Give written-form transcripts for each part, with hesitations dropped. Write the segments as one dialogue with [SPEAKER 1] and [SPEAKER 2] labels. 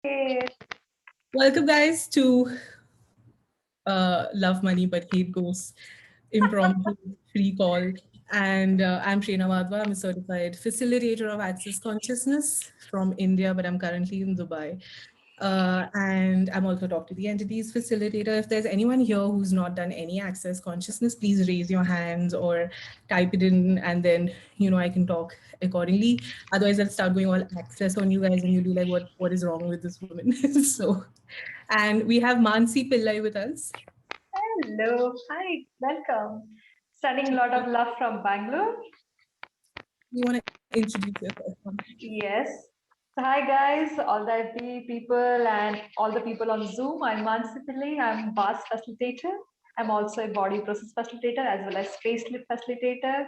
[SPEAKER 1] Hey,
[SPEAKER 2] Welcome, guys, to Love Money But Hate Ghosts impromptu free call. And I'm Shrina Wadhwa. I'm a certified facilitator of Access Consciousness from India, but I'm currently in Dubai. And I'm also Talk to the Entities facilitator. If there's anyone here who's not done any Access Consciousness, please raise your hands or type it in, and then I can talk accordingly. Otherwise, I'll start going all access on you guys, and you'll be like, "What is wrong with this woman?" So, and we have Mansi Pillai with us.
[SPEAKER 1] hello, hi, welcome. Sending a lot of love from Bangalore.
[SPEAKER 2] You want to introduce yourself?
[SPEAKER 1] Yes. So hi guys, all the FB people and all the people on Zoom. I'm Mansi Pillai. I'm BAS facilitator. I'm also a body process facilitator as well as facelift facilitator.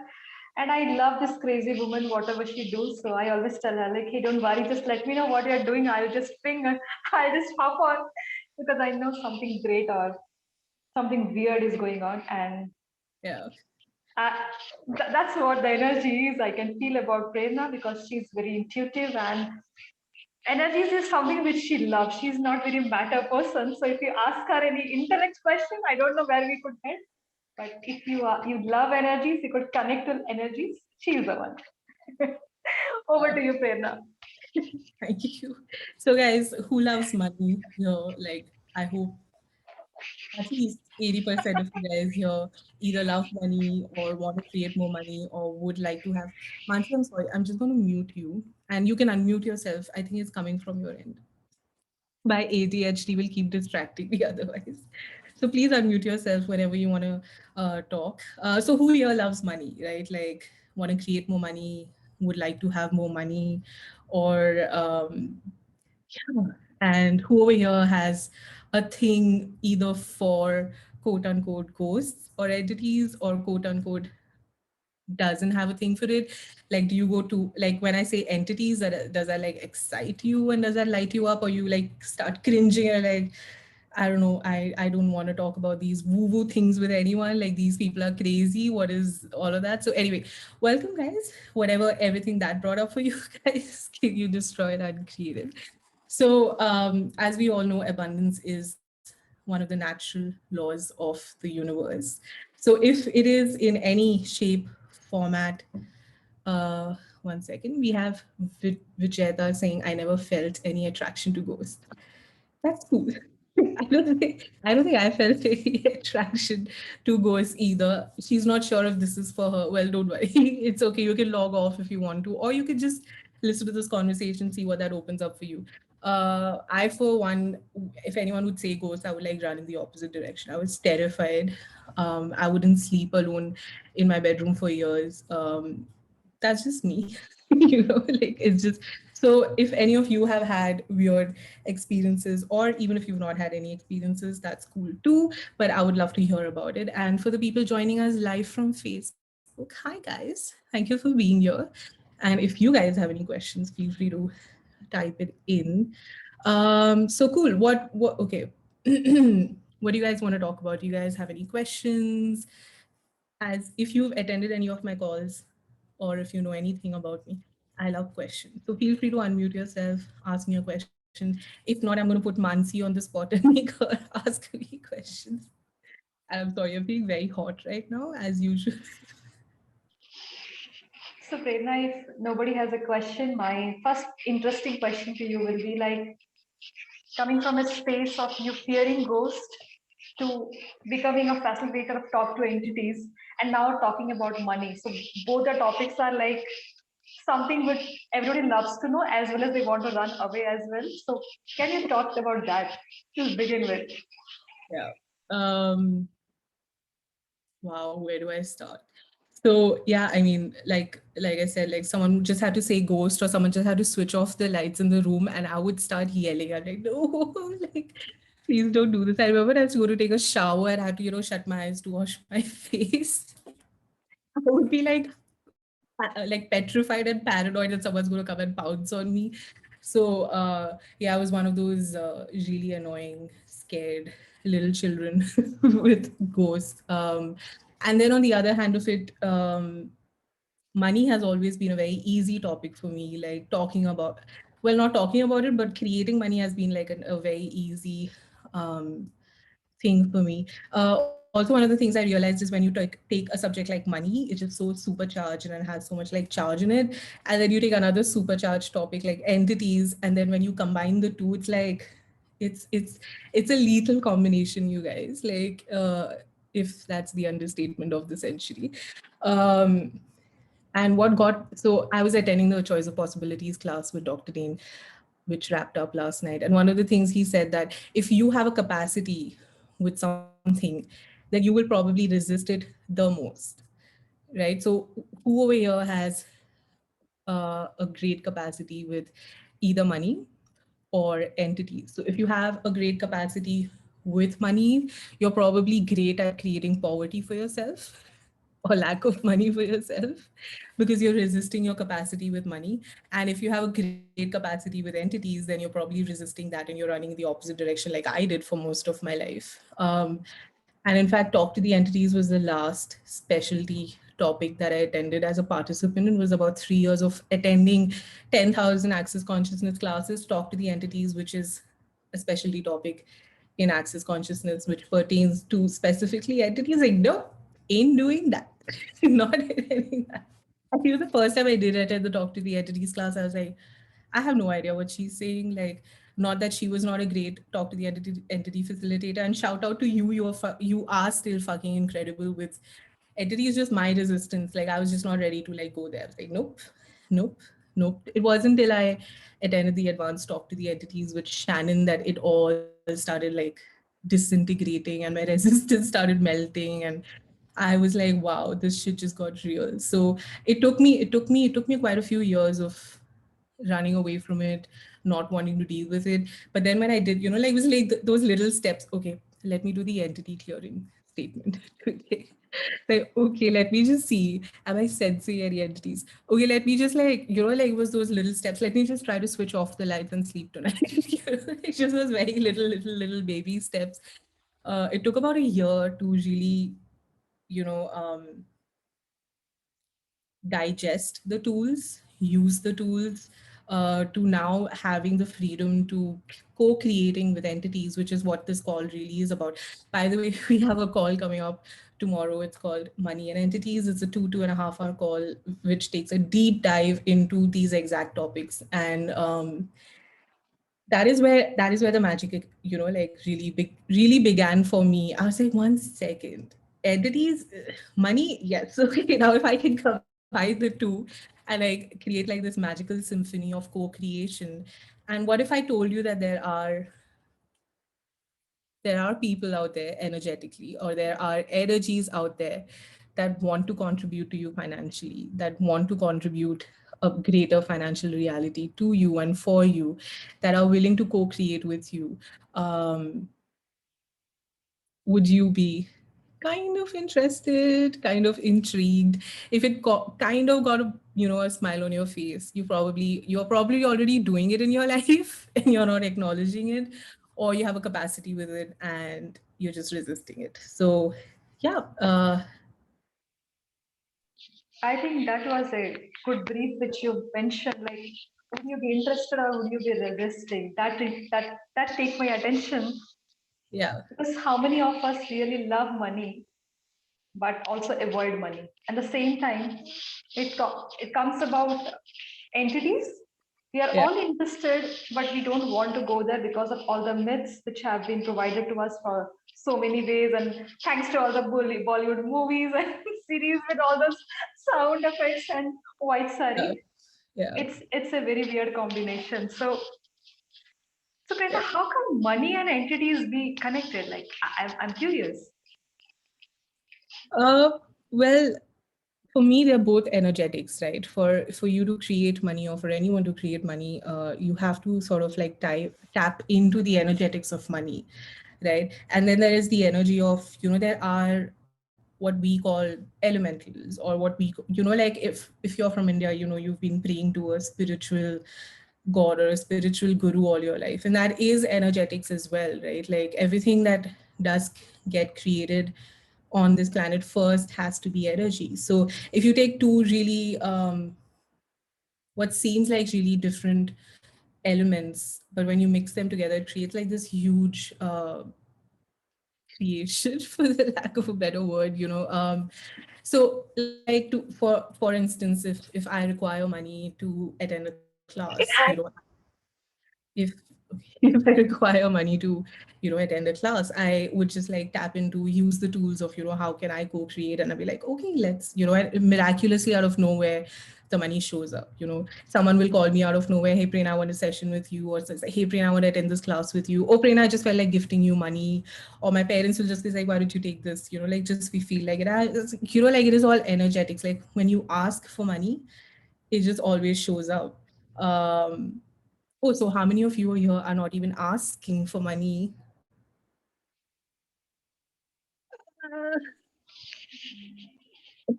[SPEAKER 1] And I love this crazy woman, whatever she do. So I always tell her, like, hey, don't worry, just let me know what you're doing. I'll just ping, I'll just hop on because I know something great or something weird is going on. And
[SPEAKER 2] Yeah.
[SPEAKER 1] Uh, that's what the energy is. I can feel about Prerna because she's very intuitive and energies is something which she loves. She's not very matter person. So if you ask her any intellect question, I don't know where we could head. But if you love energies, you could connect to energies. She's the one. Over to you, Prerna.
[SPEAKER 2] Thank you. So, guys, who loves money? Like, I hope at least 80% of you guys here either love money or want to create more money or would like to have. Mansi, I'm sorry, I'm just going to mute you and you can unmute yourself. I think it's coming from your end. My ADHD will keep distracting me otherwise. So please unmute yourself whenever you want to talk. So who here loves money, right? Like want to create more money, would like to have more money, or yeah. And who over here has a thing either for quote unquote ghosts or entities or quote unquote doesn't have a thing for it? Like, do you go to, like, when I say entities, does that like excite you and does that light you up, or you like start cringing and like, I don't know, I don't want to talk about these woo woo things with anyone. Like, these people are crazy. What is all of that? So anyway, welcome, guys. Whatever everything that brought up for you guys, can you destroy that and create it? So, as we all know, abundance is one of the natural laws of the universe. So, if it is in any shape, format, one second, we have Vijeta saying, "I never felt any attraction to ghosts." That's cool. I don't think I felt any attraction to ghosts either. She's not sure if this is for her. Well, don't worry. It's okay. You can log off if you want to, or you can just listen to this conversation, see what that opens up for you. I, for one, if anyone would say ghosts, I would like run in the opposite direction. I was terrified. I wouldn't sleep alone in my bedroom for years. That's just me. Like, it's just, so if any of you have had weird experiences, or even if you've not had any experiences, that's cool too, but I would love to hear about it. And for the people joining us live from Facebook, hi guys, thank you for being here. And if you guys have any questions, feel free to type it in. So cool. What Okay. What do you guys want to talk about? Do you guys have any questions? As if you've attended any of my calls or if you know anything about me, I love questions. So feel free to unmute yourself, ask me a question. If not, I'm going to put Mansi on the spot and make her ask me questions. I'm sorry, I'm being very hot right now, as usual.
[SPEAKER 1] So Prerna, if nobody has a question, my first interesting question to you will be like, coming from a space of you fearing ghosts to becoming a facilitator of top two entities and now talking about money. So both the topics are like something which everybody loves to know as well as they want to run away as well. So can you talk about that to begin with?
[SPEAKER 2] Yeah. Um, wow, where do I start? So yeah, I mean, like I said, like someone just had to say ghost or someone just had to switch off the lights in the room and I would start yelling. I'm like, no, like please don't do this. I remember I had to go to take a shower and I had to, shut my eyes to wash my face. I would be like petrified and paranoid that someone's going to come and pounce on me. So yeah, I was one of those really annoying, scared little children with ghosts. And then on the other hand of it, money has always been a very easy topic for me, like talking about. well, not talking about it, but creating money has been like a very easy um, thing for me. Also, one of the things I realized is when you take a subject like money, it's just so supercharged and it has so much like charge in it. And then you take another supercharged topic like entities, and then when you combine the two, it's like it's it's it's a lethal combination, you guys. Like if that's the understatement of the century. Um, and what got so I was attending the Choice of Possibilities class with Dr. Dean, which wrapped up last night. And one of the things he said that if you have a capacity with something, then you will probably resist it the most, right? So who over here has a great capacity with either money or entities? So if you have a great capacity with money, you're probably great at creating poverty for yourself or lack of money for yourself because you're resisting your capacity with money. And if you have a great capacity with entities, then you're probably resisting that and you're running in the opposite direction, like I did for most of my life. And in fact, Talk to the Entities was the last specialty topic that I attended as a participant. It was about 3 years of attending 10,000 Access Consciousness classes. Talk to the Entities, which is a specialty topic in Access Consciousness, which pertains to specifically entities. Like, no, ain't doing that. Not doing that. I feel the first time I did attend the Talk to the Entities class, I was like, I have no idea what she's saying. Like, not that she was not a great Talk to the entity facilitator. And shout out to you. You are still fucking incredible with entity. Is just my resistance. Like, I was just not ready to like go there. I was like, nope, nope, nope. It wasn't till I attended the advanced Talk to the Entities with Shannon that it all started like disintegrating and my resistance started melting. And I was like, wow, this shit just got real. So it took me quite a few years of running away from it, not wanting to deal with it. But then when I did, like it was like those little steps. Okay, let me do the entity clearing statement today. Like, okay, let me just see, am I sensing any entities? Okay, let me just like, like it was those little steps. Let me just try to switch off the lights and sleep tonight. It just was very little baby steps. It took about a year to really, you know, digest the tools, use the tools, to now having the freedom to co-creating with entities, which is what this call really is about. By the way, we have a call coming up tomorrow. It's called Money and Entities. It's a 2.5 hour call, which takes a deep dive into these exact topics. And that is where the magic, like really began for me. I was like, 1 second, entities, money, yes. Okay, now if I can combine the two and like create like this magical symphony of co-creation. And what if I told you that there are people out there energetically, or there are energies out there that want to contribute to you financially, that want to contribute a greater financial reality to you and for you, that are willing to co-create with you. um, would you be kind of interested, kind of intrigued? If it kind of got a smile on your face, you're probably already doing it in your life and you're not acknowledging it, or you have a capacity with it and you're just resisting it. So yeah.
[SPEAKER 1] I think that was a good brief which you mentioned. Like, would you be interested or would you be resisting? That take my attention,
[SPEAKER 2] Yeah.
[SPEAKER 1] because how many of us really love money but also avoid money? At the same time, it comes about entities. We are
[SPEAKER 2] Yeah.
[SPEAKER 1] all interested, but we don't want to go there because of all the myths which have been provided to us for so many ways. And thanks to all the Bollywood movies and series with all those sound effects and white
[SPEAKER 2] Yeah.
[SPEAKER 1] sari,
[SPEAKER 2] Yeah.
[SPEAKER 1] it's a very weird combination. So Krita,
[SPEAKER 2] Yeah.
[SPEAKER 1] how come money and entities be connected? Like, I'm curious.
[SPEAKER 2] uh, well, for me, they're both energetics, right? For you to create money, or for anyone to create money, you have to sort of like tap into the energetics of money, right? And then there is the energy of, there are what we call elementals, or what like if you're from India, you've been praying to a spiritual god or a spiritual guru all your life, and that is energetics as well, right? Like everything that does get created on this planet first has to be energy. So if you take two really what seems like really different elements, but when you mix them together, it creates like this huge creation, for the lack of a better word, so like for instance, if I require money to attend a class, if if I require money to, attend a class, I would just like tap into, use the tools of, how can I co-create, and I'll be like, okay, let's, and miraculously out of nowhere, the money shows up. Someone will call me out of nowhere, hey Prerna, I want a session with you, or say, hey Prerna, I want to attend this class with you. Oh Prerna, I just felt like gifting you money. Or my parents will just be like, why don't you take this? Like just we feel like it. Like it is all energetics. Like when you ask for money, it just always shows up. Um, Oh, so how many of you here are not even asking for money? Uh,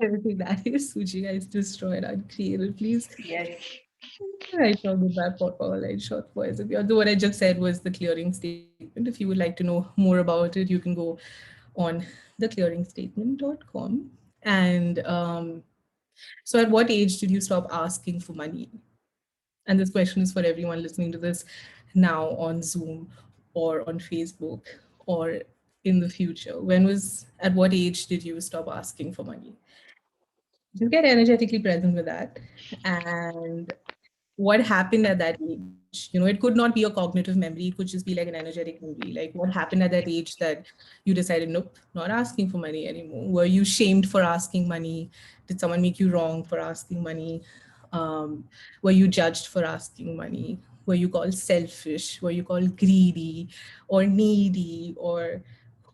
[SPEAKER 2] Everything that is Suji guys destroyed and created, please.
[SPEAKER 1] Yes.
[SPEAKER 2] Right now, goodbye for all and short voice. Although what I just said was the clearing statement. If you would like to know more about it, you can go on theclearingstatement.com. And so, at what age did you stop asking for money? And this question is for everyone listening to this now on Zoom or on Facebook or in the future. At what age did you stop asking for money? Just get energetically present with that. And what happened at that age? It could not be a cognitive memory. It could just be like an energetic memory. Like what happened at that age that you decided, nope, not asking for money anymore? Were you shamed for asking money? Did someone make you wrong for asking money? Were you judged for asking money? Were you called selfish? Were you called greedy or needy? Or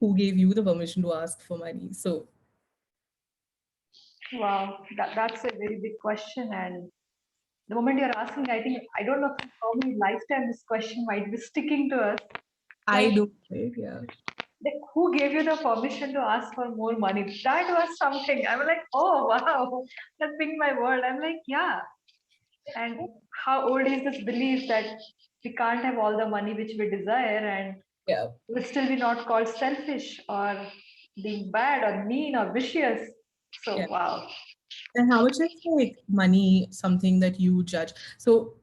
[SPEAKER 2] who gave you the permission to ask for money? So
[SPEAKER 1] Wow, that's a very big question. And the moment you're asking, I think, I don't know how many lifetime this question might be sticking to us.
[SPEAKER 2] I
[SPEAKER 1] Like,
[SPEAKER 2] do, right? Yeah.
[SPEAKER 1] who gave you the permission to ask for more money? That was something. I was like, oh, wow, that's been my world. I'm like, yeah. And how old is this belief that we can't have all the money which we desire and
[SPEAKER 2] Yeah.
[SPEAKER 1] will still be not called selfish or being bad or mean or vicious? So,
[SPEAKER 2] Yeah.
[SPEAKER 1] wow.
[SPEAKER 2] And how much is like money something that you judge? So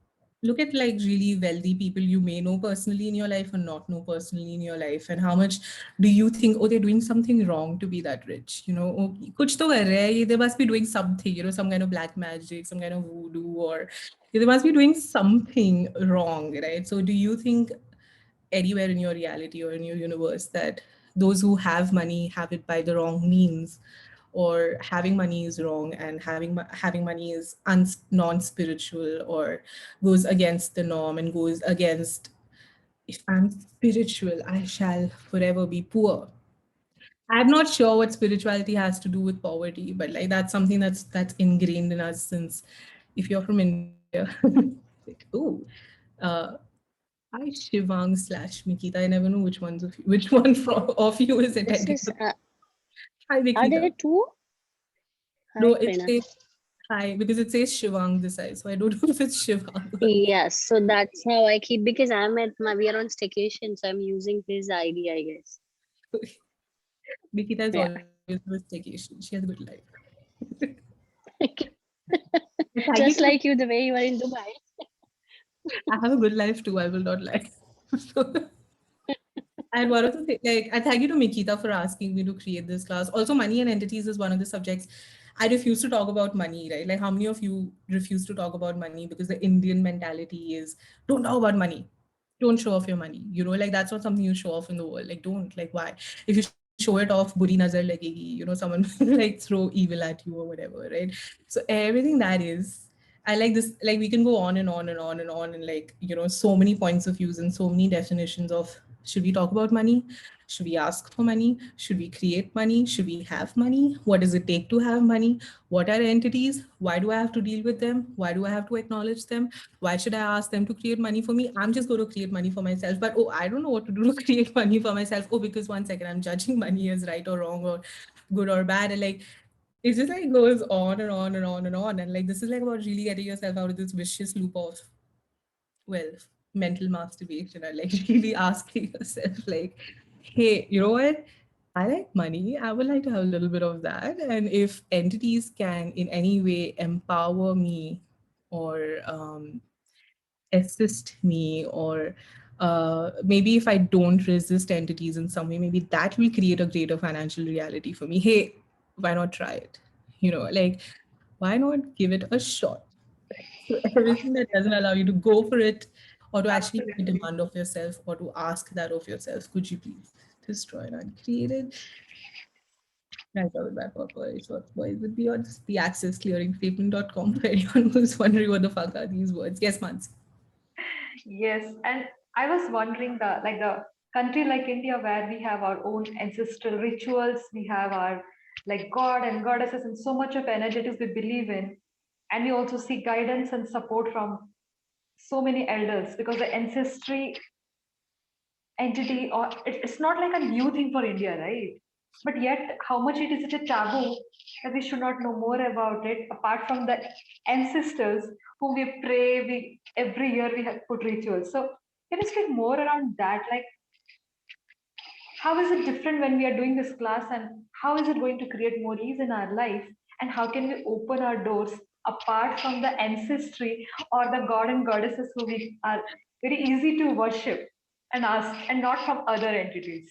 [SPEAKER 2] look at like really wealthy people you may know personally in your life or not know personally in your life. And how much do you think, oh, they're doing something wrong to be that rich? Oh, kuch to kar rahe hai, they must be doing something, some kind of black magic, some kind of voodoo, or they must be doing something wrong, right? So do you think anywhere in your reality or in your universe that those who have money have it by the wrong means, or having money is wrong and having money is non-spiritual or goes against the norm and goes against, if I'm spiritual I shall forever be poor? I'm not sure what spirituality has to do with poverty, but like that's something that's ingrained in us since, if you're from India, like, oh, uh, hi Shivang slash Mikita. I never know which one of you is
[SPEAKER 3] This
[SPEAKER 2] attending.
[SPEAKER 3] is,
[SPEAKER 2] Hi
[SPEAKER 3] are there
[SPEAKER 2] Mikita.
[SPEAKER 3] two?
[SPEAKER 2] No,
[SPEAKER 3] Hi,
[SPEAKER 2] it
[SPEAKER 3] Prerna.
[SPEAKER 2] says hi because it says Shivang this side, so I don't know if it's Shivang.
[SPEAKER 3] Yes, so that's how I keep, because we are on staycation, so I'm using his ID, I guess.
[SPEAKER 2] Nikita is
[SPEAKER 3] Yeah.
[SPEAKER 2] always on a staycation. She has a good life. Thank you
[SPEAKER 3] Just
[SPEAKER 2] to,
[SPEAKER 3] like you, the way you are in Dubai.
[SPEAKER 2] I have a good life too. I will not lie. So, and one of the things, like, I thank you to Mikita for asking me to create this class. Also, money and entities is one of the subjects I refuse to talk about money, right? Like, how many of you refuse to talk about money because the Indian mentality is don't talk about money, don't show off your money. Like that's not something you show off in the world. Like, don't, like, why? If you show it off, buri nazar lagegi, someone will like throw evil at you or whatever, right? So, everything that is. I like this, like, we can go on and on and on and on, and like, so many points of views and so many definitions of should we talk about money? Should we ask for money? Should we create money? Should we have money? What does it take to have money? What are entities? Why do I have to deal with them? Why do I have to acknowledge them? Why should I ask them to create money for me? I'm just going to create money for myself. But oh, I don't know what to do to create money for myself. Oh, because one second I'm judging money as right or wrong or good or bad. And like, it just like goes on and on and on and on. And like, this is like about really getting yourself out of this vicious loop of, well, mental masturbation and like really asking yourself, like, hey, you know what? I like money. I would like to have a little bit of that. And if entities can in any way empower me or assist me, or maybe if I don't resist entities in some way, maybe that will create a greater financial reality for me. Hey, why not try it? Like, why not give it a shot? So everything that doesn't allow you to go for it, or to actually make a
[SPEAKER 1] Absolutely.
[SPEAKER 2] demand of yourself, or to ask that of yourself, could you please destroy and uncreate it? Right over by Purple Shorts Boys with beyond the access clearing statement.com for anyone who's wondering what the fuck are these words. Yes, Mans.
[SPEAKER 1] Yes, and I was wondering the country like India where we have our own ancestral rituals, we have our like god and goddesses and so much of energetics we believe in, and we also seek guidance and support from so many elders because the ancestry entity or it's not like a new thing for India, right? But yet, how much it is it a taboo that we should not know more about it apart from the ancestors whom we pray, we every year we have put rituals. So can you speak more around that? Like how is it different when we are doing this class and how is it going to create more ease in our life? And how can we open our doors apart from the ancestry or the god and goddesses who we are very easy to worship and ask and not from other entities?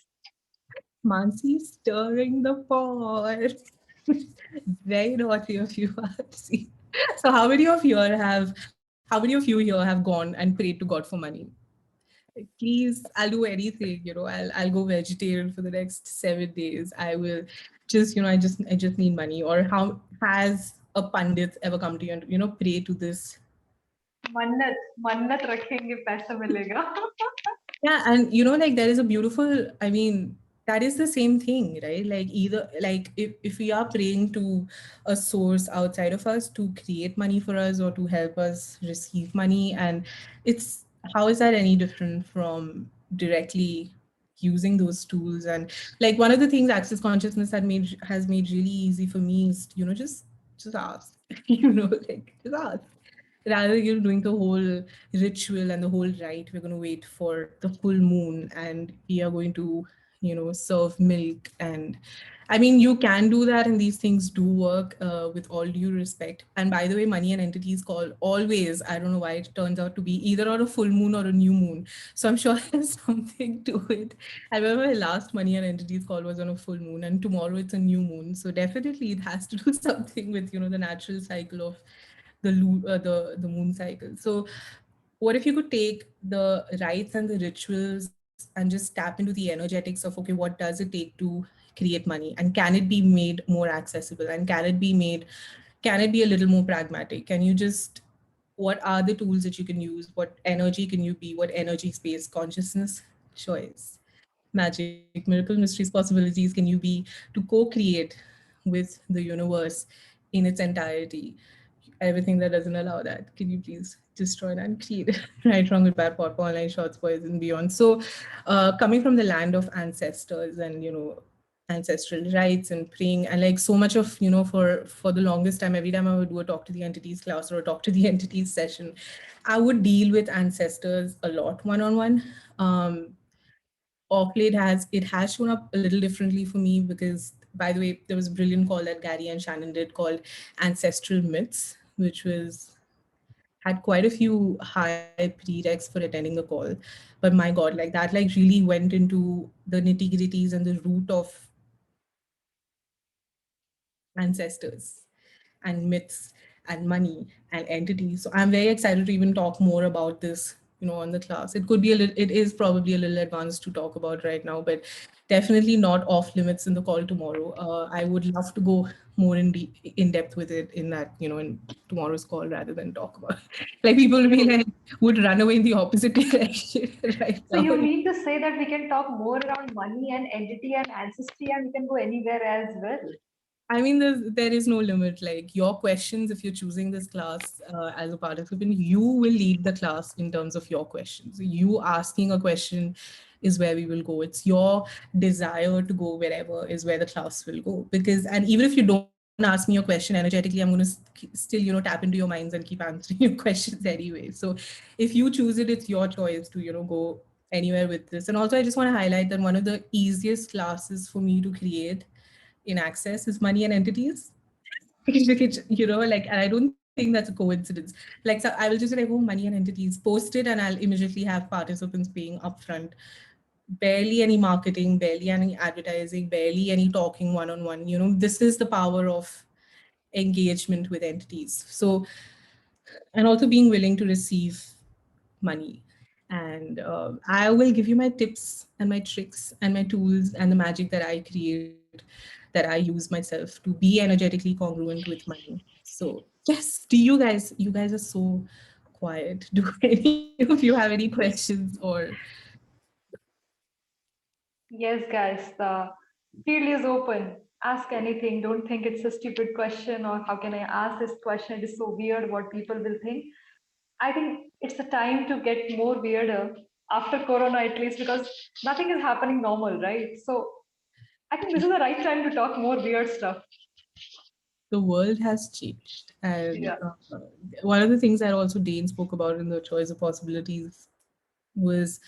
[SPEAKER 2] Mansi stirring the pot. Very naughty of you, Mansi. So how many of you here have gone and prayed to God for money? Like, please, I'll do anything, I'll go vegetarian for the next 7 days. I will just, I just need money. Or how has a pandit ever come to you and, pray to this?
[SPEAKER 1] मन्नत मन्नत रखेंगे पैसा मिलेगा.
[SPEAKER 2] Yeah, and like there is a beautiful, I mean, that is the same thing, right? Like either like if we are praying to a source outside of us to create money for us or to help us receive money, and it's how is that any different from directly using those tools? And like one of the things Access Consciousness has made really easy for me is, just ask, like just ask rather doing the whole ritual and the whole rite. We're going to wait for the full moon and we are going to serve milk. And I mean, you can do that and these things do work, with all due respect. And by the way, money and entities call always, I don't know why it turns out to be either on a full moon or a new moon, so I'm sure there's something to it. I remember my last money and entities call was on a full moon, and tomorrow it's a new moon, so definitely it has to do something with the natural cycle of the moon cycle. So what if you could take the rites and the rituals and just tap into the energetics of, okay, what does it take to create money, and can it be made more accessible, and can it be a little more pragmatic? Can you just What are the tools that you can use? What energy can you be? What energy, space, consciousness, choice, magic, miracle, mysteries, possibilities can you be to co-create with the universe in its entirety? Everything that doesn't allow that, can you please destroy that and create it? Right, wrong, good, bad, pop, online, shorts, boys, and beyond. So, coming from the land of ancestors and ancestral rites and praying, and like so much of for the longest time, every time I would do a talk to the entities class or a talk to the entities session, I would deal with ancestors a lot one on one. Off late has shown up a little differently for me because, by the way, there was a brilliant call that Gary and Shannon did called Ancestral Myths, which was had quite a few high prereqs for attending the call. But my God, like that like really went into the nitty-gritties and the root of ancestors and myths and money and entities. So I'm very excited to even talk more about this, on the class. It is probably a little advanced to talk about right now, but definitely not off limits in the call tomorrow. I would love to go more in depth with it in that, in tomorrow's call rather than talk about like people will be like would run away in the opposite direction right
[SPEAKER 1] So
[SPEAKER 2] now.
[SPEAKER 1] you mean to say that we can talk more around money and entity and ancestry and we can go anywhere as well?
[SPEAKER 2] I mean, there is no limit. Like your questions, if you're choosing this class as a participant, you will lead the class in terms of your questions. You asking a question is where we will go. It's your desire to go wherever is where the class will go. And even if you don't ask me your question energetically, I'm going to still, tap into your minds and keep answering your questions anyway. So if you choose it, it's your choice to, go anywhere with this. And also, I just want to highlight that one of the easiest classes for me to create in Access is money and entities. Like, and I don't think think that's a coincidence. Like, so I will just say, like, oh, money and entities, post it, and I'll immediately have participants paying upfront. Barely any marketing, barely any advertising, barely any talking one on one. This is the power of engagement with entities. So, and also being willing to receive money. And I will give you my tips and my tricks and my tools and the magic that I create, that I use myself to be energetically congruent with money. So, yes, do you guys are so quiet. Do any of you have any questions or?
[SPEAKER 1] Yes, guys, the field is open. Ask anything. Don't think it's a stupid question or how can I ask this question? It is so weird what people will think. I think it's the time to get more weirder after Corona, at least, because nothing is happening normal, right? So I think this is the right time to talk more weird stuff.
[SPEAKER 2] The world has changed. And
[SPEAKER 1] Yeah.
[SPEAKER 2] one of the things that also Dane spoke about in the choice of possibilities was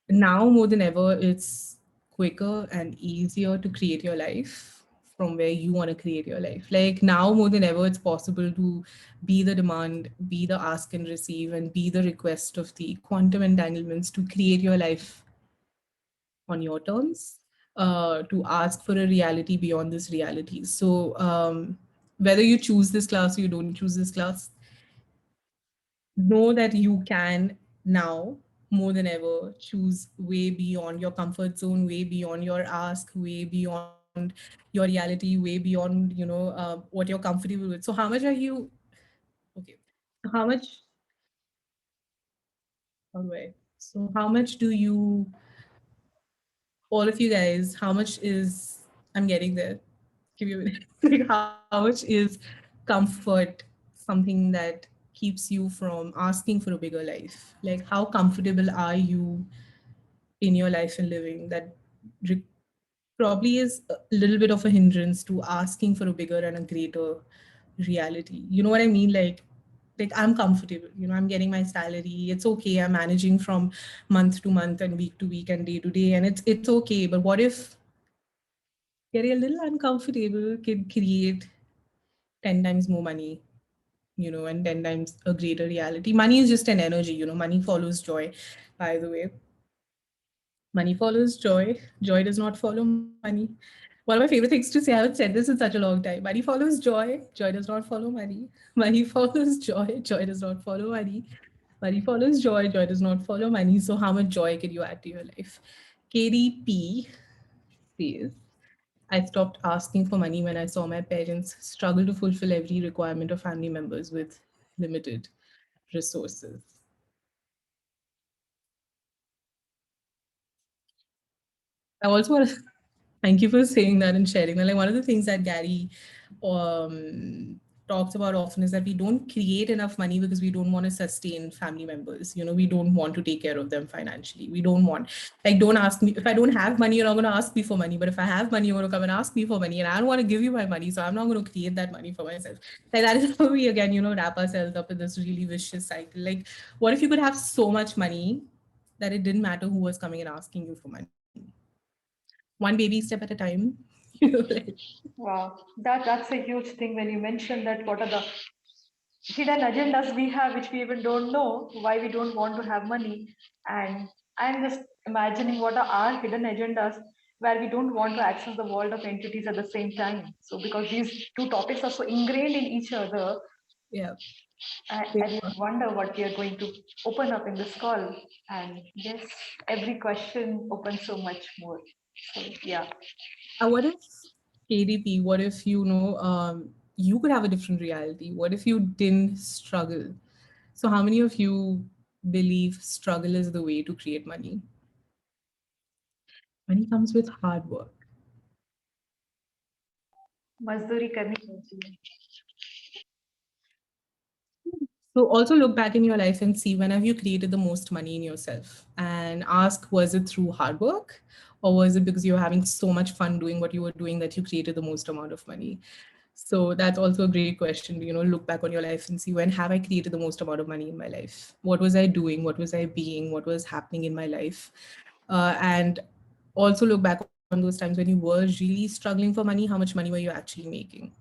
[SPEAKER 2] now more than ever, it's quicker and easier to create your life from where you want to create your life. Like now more than ever, it's possible to be the demand, be the ask and receive, and be the request of the quantum entanglements to create your life on your terms, to ask for a reality beyond this reality. So, whether you choose this class or you don't choose this class, know that you can now more than ever choose way beyond your comfort zone, way beyond your ask, way beyond your reality, way beyond what you're comfortable with. So how much are you? Okay, how much? How do I? So how much do you? All of you guys, how much is? I'm getting there. Give you a minute. Like how much is comfort something that keeps you from asking for a bigger life? Like how comfortable are you in your life and living that re- probably is a little bit of a hindrance to asking for a bigger and a greater reality. You know what I mean? Like I'm comfortable, I'm getting my salary, it's okay, I'm managing from month to month and week to week and day to day, and it's okay. But what if getting a little uncomfortable can create 10 times more money, and 10 times a greater reality? Money is just an energy, money follows joy, by the way. Money follows joy. Joy does not follow money. One of my favorite things to say, I haven't said this in such a long time. Money follows joy. Joy does not follow money. Money follows joy. Joy does not follow money. Money follows joy. Joy does not follow money. So, how much joy can you add to your life? KDP says, I stopped asking for money when I saw my parents struggle to fulfill every requirement of family members with limited resources. I also want to thank you for saying that and sharing that. Like one of the things that Gary talks about often is that we don't create enough money because we don't want to sustain family members. We don't want to take care of them financially. We don't want, like, don't ask me if I don't have money. You're not going to ask me for money. But if I have money, you're going to come and ask me for money, and I don't want to give you my money, so I'm not going to create that money for myself. Like that is how we again, wrap ourselves up in this really vicious cycle. Like, what if you could have so much money that it didn't matter who was coming and asking you for money? One baby step at a time. Like,
[SPEAKER 1] Wow, that's a huge thing when you mention that what are the hidden agendas we have which we even don't know why we don't want to have money. And I'm just imagining what are our hidden agendas where we don't want to access the world of entities at the same time. So because these two topics are so ingrained in each other,
[SPEAKER 2] yeah.
[SPEAKER 1] I really wonder what we are going to open up in this call. And yes, every question opens so much more. So yeah.
[SPEAKER 2] What if KDP? What if you could have a different reality? What if you didn't struggle? So, how many of you believe struggle is the way to create money? Money comes with hard work.
[SPEAKER 1] मजदूरी करनी पड़ती है.
[SPEAKER 2] So also look back in your life and see when have you created the most money in yourself, and ask, was it through hard work, or was it because you were having so much fun doing what you were doing that you created the most amount of money? So that's also a great question. Look back on your life and see, when have I created the most amount of money in my life? What was I doing? What was I being? What was happening in my life? And also look back on those times when you were really struggling for money. How much money were you actually making?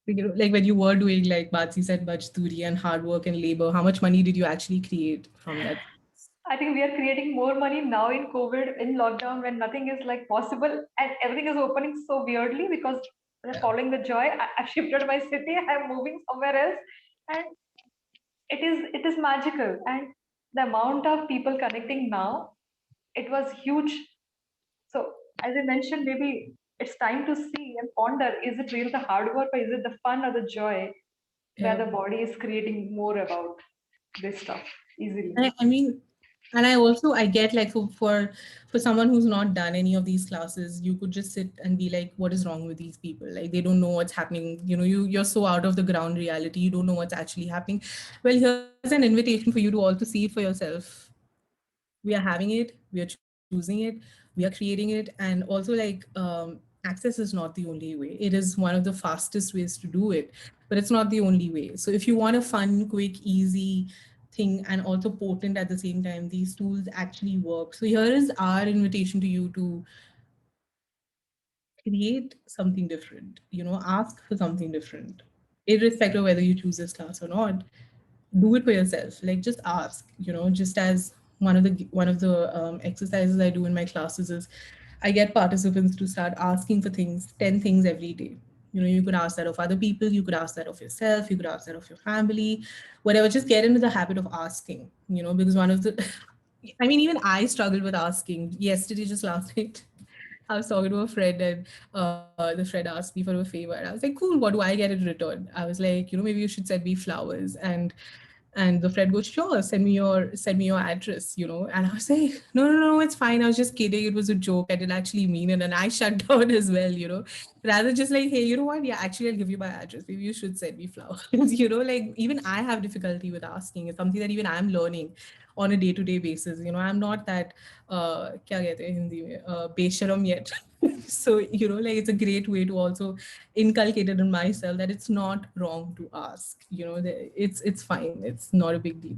[SPEAKER 2] Like when you were doing, like Batsi said, Bajturi and hard work and labor, how much money did you actually create from that?
[SPEAKER 1] I think we are creating more money now in COVID, in lockdown, when nothing is like possible and everything is opening so weirdly because we're
[SPEAKER 2] Yeah.
[SPEAKER 1] following the joy. I've shifted my city, I'm moving somewhere else, and it is magical. And the amount of people connecting now, it was huge. So as I mentioned, maybe it's time to see and ponder: is it really the hard work, or is it the fun or the joy where
[SPEAKER 2] Yeah.
[SPEAKER 1] the body is creating more about this stuff easily?
[SPEAKER 2] I mean, and I get like for someone who's not done any of these classes, you could just sit and be like, what is wrong with these people? Like they don't know what's happening. You're so out of the ground reality. You don't know what's actually happening. Well, here's an invitation for you to also see it for yourself. We are having it, we are choosing it, we are creating it, and also like access is not the only way. It is one of the fastest ways to do it, but it's not the only way. So if you want a fun, quick, easy thing and also potent at the same time, these tools actually work. So here is our invitation to you to create something different, ask for something different, irrespective of whether you choose this class or not. Do it for yourself. Like just ask, just as one of the exercises I do in my classes is I get participants to start asking for things, 10 things every day. You could ask that of other people, you could ask that of yourself, you could ask that of your family, whatever. Just get into the habit of asking, because one of the I mean, even I struggled with asking yesterday, just last night. I was talking to a friend, and the friend asked me for a favor. And I was like, cool, what do I get in return? I was like, maybe you should send me flowers. And the friend goes, sure, send me your address, And I was like, no, it's fine. I was just kidding. It was a joke. I didn't actually mean it. And I shut down as well. Rather just like, hey, you know what? Yeah, actually, I'll give you my address. Maybe you should send me flowers. Like even I have difficulty with asking. It's something that even I'm learning on a day-to-day basis. I'm not that kya kehte hain Hindi mein, besharam yet. So, like it's a great way to also inculcate it in myself that it's not wrong to ask. It's fine. It's not a big deal.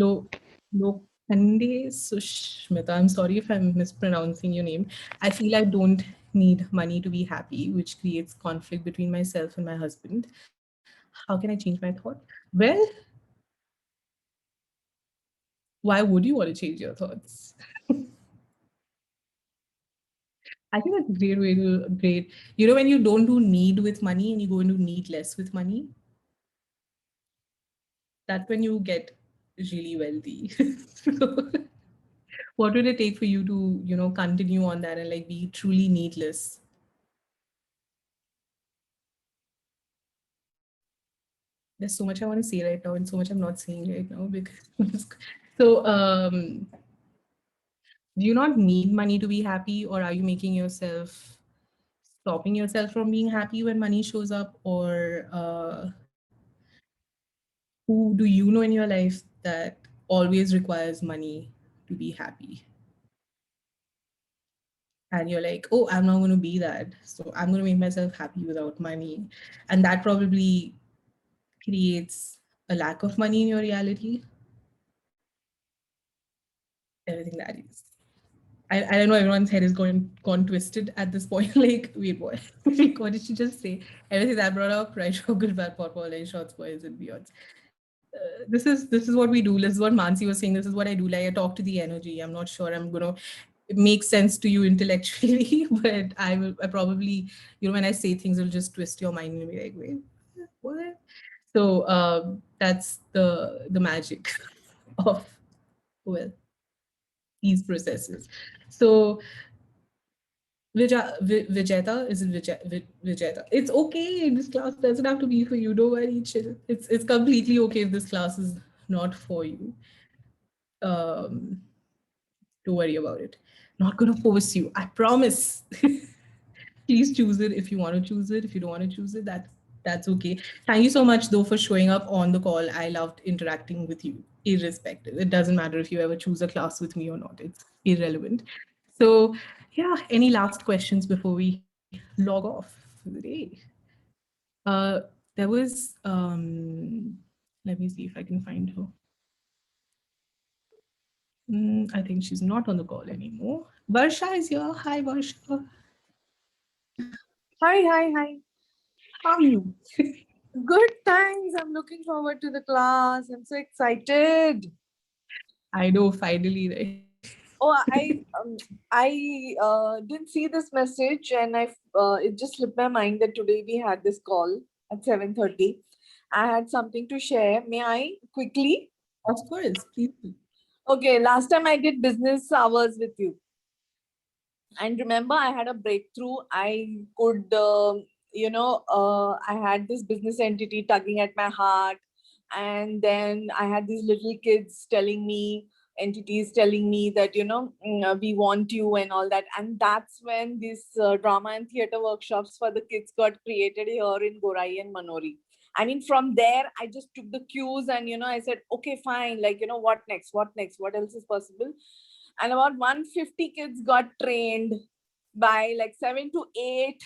[SPEAKER 2] Lo Lokande Sushmita. I'm sorry if I'm mispronouncing your name. I feel I don't need money to be happy, which creates conflict between myself and my husband. How can I change my thought? Well, why would you want to change your thoughts? I think that's a great way to great. When you don't do need with money and you go into need less with money, that's when you get really wealthy. So, what would it take for you to, continue on that and like be truly needless? There's so much I want to say right now and so much I'm not saying right now because so do you not need money to be happy, or are you making yourself stopping yourself from being happy when money shows up? Or who do you know in your life that always requires money to be happy? And you're like, oh, I'm not going to be that. So I'm going to make myself happy without money. And that probably creates a lack of money in your reality. Everything that is. I don't know, everyone's head is gone twisted at this point. Like, wait, what? Like, what did she just say? Everything that brought up, right? Good, bad, purple, like shots, boys, and beyonds. This is what we do. This is what Mansi was saying. This is what I do. Like I talk to the energy. I'm not sure I'm gonna make sense to you intellectually, but I probably, when I say things, it'll just twist your mind and be like, wait, what? So that's the magic of, well, these processes. So Vijeta, is it Vijeta? It's okay. This class doesn't have to be for you. Don't worry, chill. It's completely okay if this class is not for you. Um, don't worry about it. Not gonna force you. I promise. Please choose it if you want to choose it. If you don't want to choose it, that's okay. Thank you so much though for showing up on the call. I loved interacting with you, irrespective. It doesn't matter if you ever choose a class with me or not. It's irrelevant. So yeah, any last questions before we log off for the day? Uh, there was let me see if I can find her. I think she's not on the call anymore. Varsha is here. Hi, Varsha.
[SPEAKER 4] Hi, hi, hi.
[SPEAKER 2] How are you?
[SPEAKER 4] Good, thanks. I'm looking forward to the class. I'm so excited.
[SPEAKER 2] I know, finally, right?
[SPEAKER 4] Oh, I didn't see this message, and it just slipped my mind that today we had this call at 7:30. I had something to share. May I quickly?
[SPEAKER 2] Of course, please.
[SPEAKER 4] Okay, last time I did business hours with you, and remember, I had a breakthrough. I could, I had this business entity tugging at my heart, and then I had these little kids telling me, entities telling me that, we want you and all that. And that's when these drama and theater workshops for the kids got created here in Gorai and Manori. I mean, from there, I just took the cues and, I said, okay, fine. Like, what next? What next? What else is possible? And about 150 kids got trained by like 7 to 8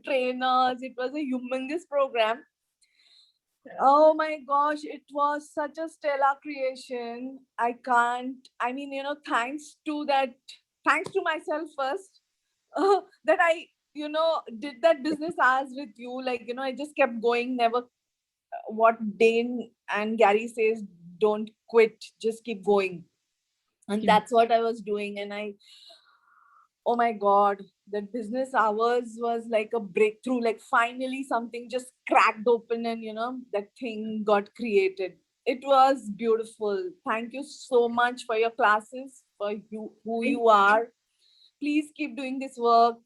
[SPEAKER 4] trainers. It was a humongous program. Oh my gosh, it was such a stellar creation. Thanks to that, thanks to myself first, that I, did that business hours with you. Like, I just kept going, never, what Dane and Gary says, don't quit, just keep going. And that's what I was doing. And oh my God, that business hours was like a breakthrough. Like finally something just cracked open and that thing got created. It was beautiful. Thank you so much for your classes, for who you are. Please keep doing this work.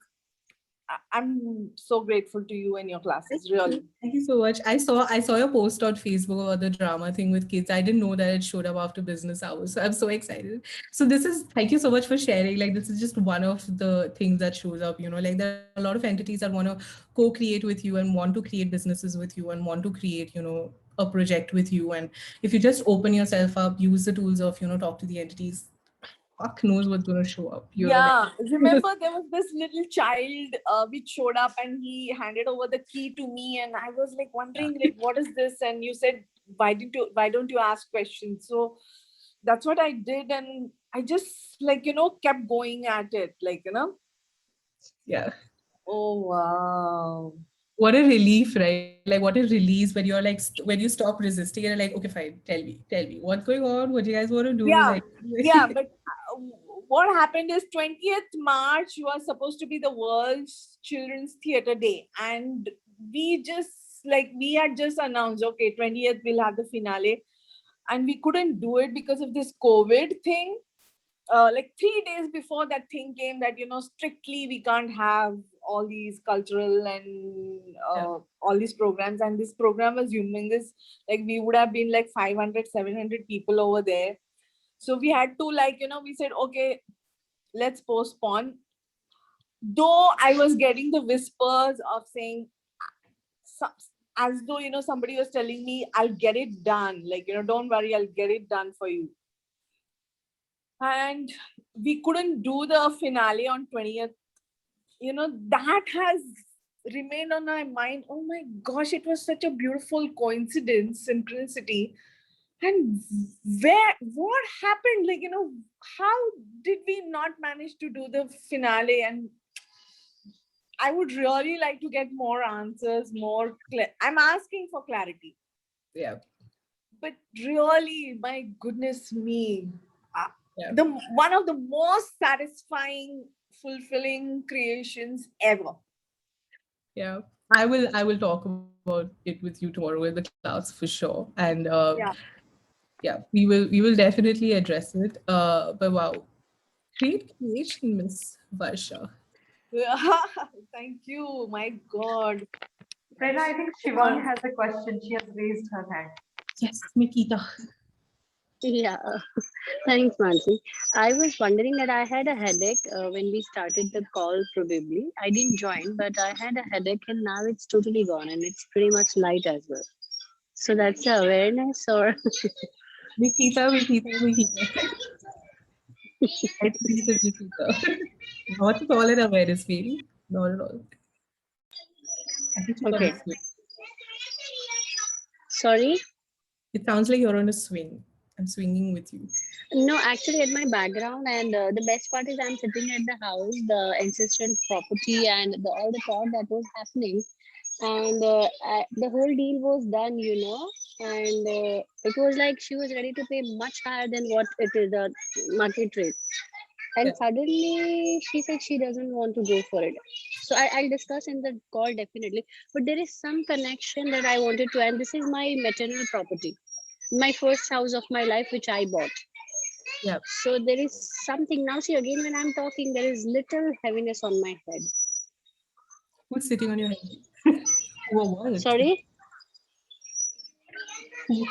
[SPEAKER 4] I'm so grateful to you and your classes, really.
[SPEAKER 2] Thank you so much. I saw your post on Facebook about the drama thing with kids. I didn't know that it showed up after business hours. So I'm so excited. So thank you so much for sharing. Like this is just one of the things that shows up, like there are a lot of entities that want to co-create with you and want to create businesses with you and want to create, a project with you. And if you just open yourself up, use the tools of, talk to the entities, fuck knows what's going to show up.
[SPEAKER 4] Yeah, remember there was this little child which showed up and he handed over the key to me, and I was like wondering, like, what is this? And you said, why don't you ask questions? So that's what I did, and I just kept going at it,
[SPEAKER 2] Yeah.
[SPEAKER 4] Oh wow.
[SPEAKER 2] What a relief, right? Like what a release when you're like when you stop resisting and you're like, okay, fine, tell me what's going on, what do you guys want to do?
[SPEAKER 4] Yeah,
[SPEAKER 2] Like
[SPEAKER 4] yeah, but what happened is 20th March was supposed to be the World's Children's Theatre Day, and we had just announced, okay, 20th we'll have the finale, and we couldn't do it because of this COVID thing. Like 3 days before that thing came, that strictly we can't have all these cultural and all these programs, and this program was humongous. Like we would have been like 500-700 people over there. So we had to we said, okay, let's postpone. Though I was getting the whispers of saying, as though, somebody was telling me, I'll get it done. Like, don't worry, I'll get it done for you. And we couldn't do the finale on 20th. That has remained on my mind. Oh my gosh, it was such a beautiful coincidence, synchronicity. And what happened? Like, how did we not manage to do the finale? And I would really like to get more answers, I'm asking for clarity.
[SPEAKER 2] Yeah.
[SPEAKER 4] But really, my goodness me,
[SPEAKER 2] Yeah.
[SPEAKER 4] one of the most satisfying, fulfilling creations ever.
[SPEAKER 2] Yeah. I will talk about it with you tomorrow in the class for sure. And yeah, we will definitely address it. But wow, great creation, Miss Varsha.
[SPEAKER 4] Thank you. My God.
[SPEAKER 1] Prerna, I think Shivang has a question. She has raised her hand.
[SPEAKER 2] Yes, Nikita.
[SPEAKER 3] Yeah, thanks, Mansi. I was wondering that I had a headache when we started the call, probably. I didn't join, but I had a headache and now it's totally gone and it's pretty much light as well. So that's the awareness or
[SPEAKER 2] Nikita. I think it is Nikita. Not at all an awareness, maybe. Not at all. I think she's on
[SPEAKER 3] okay.
[SPEAKER 2] a swing.
[SPEAKER 3] Sorry?
[SPEAKER 2] It sounds like you're on a swing. I'm swinging with you.
[SPEAKER 3] No, actually, at my background, and the best part is I'm sitting at the house, the ancestral property, and all the thought that was happening. and the whole deal was done, and it was like she was ready to pay much higher than what it is the market rate.
[SPEAKER 2] Yeah.
[SPEAKER 3] And suddenly she said she doesn't want to go for it. So I'll discuss in the call definitely. But there is some connection that I wanted to, and this is my maternal property, my first house of my life, which I bought.
[SPEAKER 2] Yeah.
[SPEAKER 3] So there is something now. See, again, when I'm talking, there is little heaviness on my head.
[SPEAKER 2] Who's sitting on your head? Who or what?
[SPEAKER 3] Sorry.
[SPEAKER 2] Who?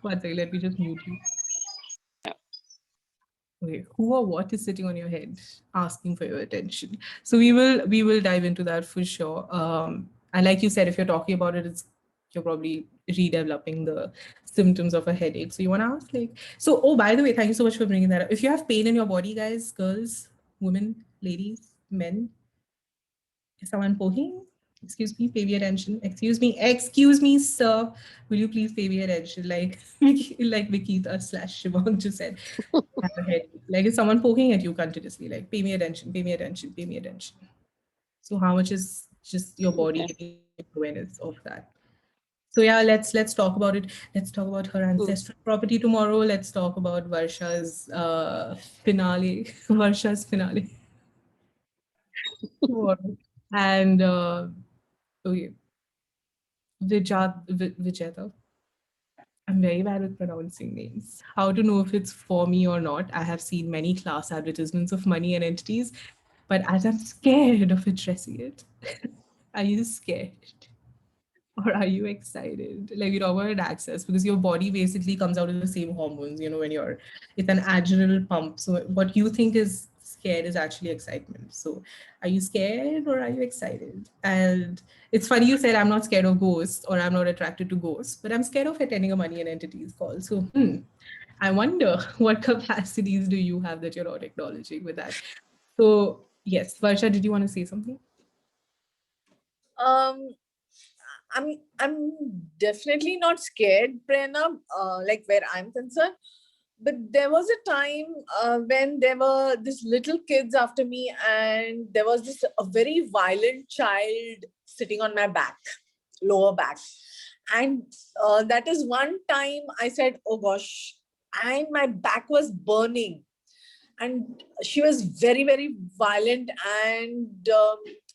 [SPEAKER 2] One second, let me just mute you. Okay, who or what is sitting on your head asking for your attention? So we will dive into that for sure. And like you said, if you're talking about it, you're probably redeveloping the symptoms of a headache. So you want to ask like, so oh, by the way, thank you so much for bringing that up. If you have pain in your body, guys, girls, women, ladies, men, is someone poking? Excuse me, pay me attention. Excuse me, sir. Will you please pay me attention? Like, like Vikita slash Shivang just said, have a headache. Like, is someone poking at you continuously? Like, pay me attention, pay me attention, pay me attention. So, how much is just your body
[SPEAKER 3] Okay.
[SPEAKER 2] giving awareness of that? So yeah, let's talk about it. Let's talk about her
[SPEAKER 3] Hmm.
[SPEAKER 2] ancestral property tomorrow. Let's talk about finale, Varsha's finale tomorrow. And okay, Vijeta. I'm very bad with pronouncing names. How to know if it's for me or not? I have seen many class advertisements of money and entities, but as I'm scared of addressing it, are you scared? Or are you excited? Like you know about access because your body basically comes out of the same hormones, when it's an adrenal pump. So what you think is scared is actually excitement. So are you scared or are you excited? And it's funny you said I'm not scared of ghosts or I'm not attracted to ghosts, but I'm scared of attending a money and entities call. So I wonder what capacities do you have that you're not acknowledging with that? So yes, Varsha, did you want to say something?
[SPEAKER 4] Um, I'm definitely not scared, Prerna, like where I'm concerned. But there was a time when there were these little kids after me, and there was this a very violent child sitting on my back, lower back. And that is one time I said, oh gosh, and my back was burning. And she was very, very violent. And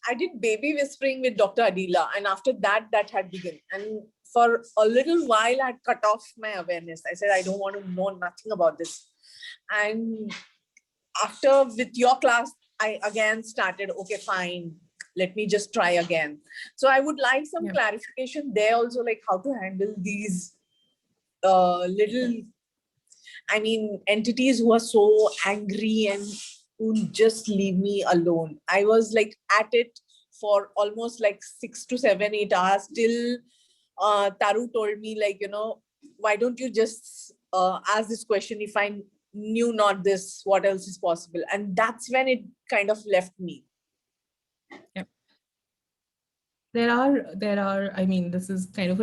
[SPEAKER 4] I did baby whispering with Dr. Adila. And after that, that had begun. And for a little while, I cut off my awareness. I said, I don't want to know nothing about this. And after with your class, I again started, okay, fine, let me just try again. So I would like some clarification there also, like how to handle these little, I mean, entities who are so angry and who just leave me alone. I was like at it for almost like 6 to 7, 8 hours till Taru told me, like, why don't you just ask this question? If I knew not this, what else is possible? And that's when it kind of left me.
[SPEAKER 2] Yep. There are, I mean, this is kind of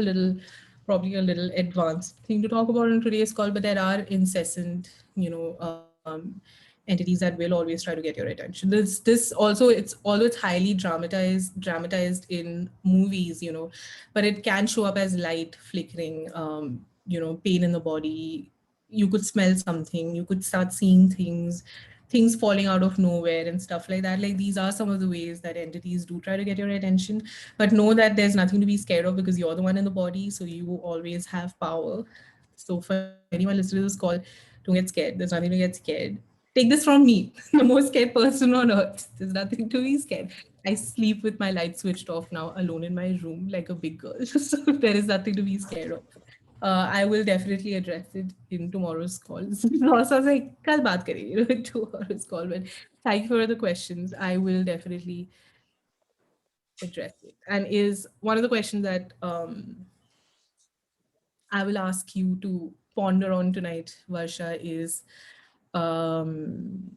[SPEAKER 2] probably a little advanced thing to talk about in today's call, but there are incessant, entities that will always try to get your attention. This also, although it's highly dramatized in movies, but it can show up as light flickering, pain in the body. You could smell something, you could start seeing things falling out of nowhere and stuff like that. Like these are some of the ways that entities do try to get your attention. But know that there's nothing to be scared of because you're the one in the body, so you always have power. So for anyone listening to this call, don't get scared. There's nothing to get scared. Take this from me, the most scared person on earth. There's nothing to be scared. I sleep with my light switched off now, alone in my room like a big girl. So there is nothing to be scared of. I will definitely address it in tomorrow's call. Also, I was like, "Kal baat karenge," in tomorrow's call. But thank you for the questions. I will definitely address it. And is one of the questions that I will ask you to ponder on tonight, Varsha, is um,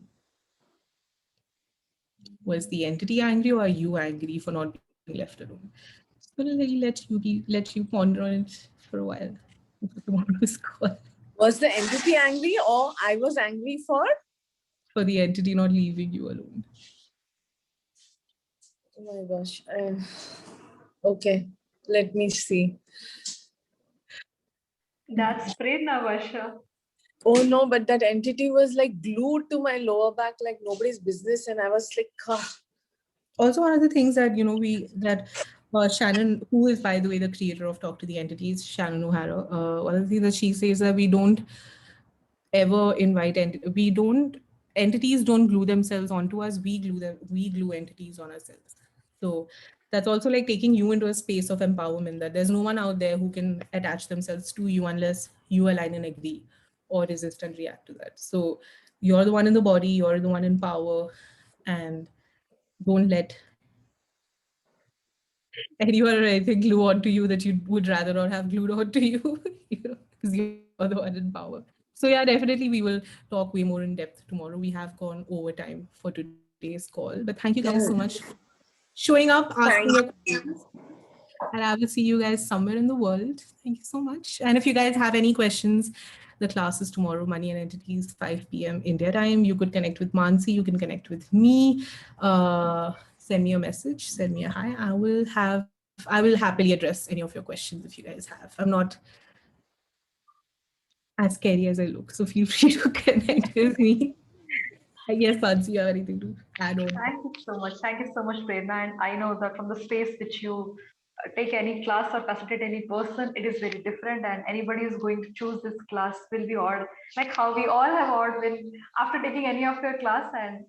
[SPEAKER 2] was the entity angry or are you angry for not being left alone? So let you ponder on it for a while for tomorrow's call.
[SPEAKER 4] Was the entity angry or I was angry for?
[SPEAKER 2] For the entity not leaving you alone.
[SPEAKER 4] Oh my gosh. Okay, let me see.
[SPEAKER 1] That's Prerna, Varsha.
[SPEAKER 4] Oh no, but that entity was like glued to my lower back like nobody's business, and I was like, "Ah."
[SPEAKER 2] Also, one of the things that Shannon, who is by the way the creator of Talk to the Entities, Shannon O'Hara, one of the things that she says that we don't ever invite we don't entities don't glue themselves onto us, we glue entities on ourselves. So that's also like taking you into a space of empowerment, that there's no one out there who can attach themselves to you unless you align and agree or resist and react to that. So you're the one in the body, you're the one in power, and don't let anyone or anything glue onto you that you would rather not have glued onto you, because you're the one in power. So yeah, definitely we will talk way more in depth tomorrow. We have gone over time for today's call, but thank you guys so much for showing up, asking your
[SPEAKER 4] Thank
[SPEAKER 2] questions, and I will see you guys somewhere in the world. Thank you so much. And if you guys have any questions, the class is tomorrow, Money and Entities, 5 p.m. India time. You could connect with Mansi, you can connect with me. Send me a message, send me a hi. I will happily address any of your questions if you guys have. I'm not as scary as I look, so feel free to connect with me. I guess Mansi, you have anything to add on?
[SPEAKER 1] Thank you so much. Thank you so much, Prerna. And I know that from the space which you take any class or facilitate any person, it is very different. And anybody who's going to choose this class will be odd, like how we all have odd when after taking any of your class. And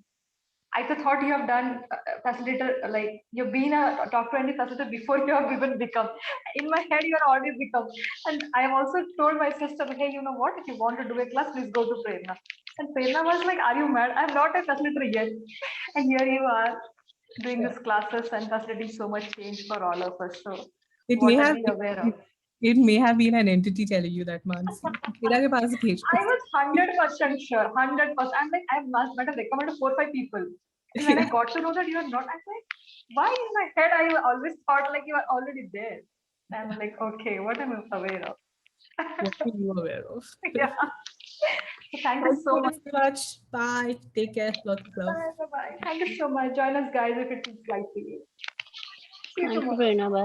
[SPEAKER 1] I thought you have done facilitator, like you've been a talk to any facilitator before you have even become. In my head, you are already become. And I have also told my sister, hey, you know what? If you want to do a class, please go to Prerna. And Prerna was like, are you mad? I'm not a facilitator yet. And here you are doing these classes and facilitating so much change for all of us. So
[SPEAKER 2] It may
[SPEAKER 1] what are
[SPEAKER 2] have
[SPEAKER 1] we aware of?
[SPEAKER 2] it may have been an entity telling you that, Mansi. तेरा के पास
[SPEAKER 1] I
[SPEAKER 2] भेजो.
[SPEAKER 1] was 100% sure, 100%. I'm like, I might have recommended 4 or 5 people. And when I got to know that you are not, I'm like, why in my head I always thought like you are already there. I'm like, okay, what am I aware of?
[SPEAKER 2] What are you aware of?
[SPEAKER 1] Yeah. So thank you
[SPEAKER 2] Thank
[SPEAKER 1] so
[SPEAKER 2] you
[SPEAKER 1] much.
[SPEAKER 2] guys so much. Bye. Take care. Lots of love.
[SPEAKER 1] Bye, bye, bye. Thank you so much. Join us, guys, if it is like to you. See you
[SPEAKER 3] Thank you,
[SPEAKER 1] tomorrow.
[SPEAKER 3] Prerna. Bye.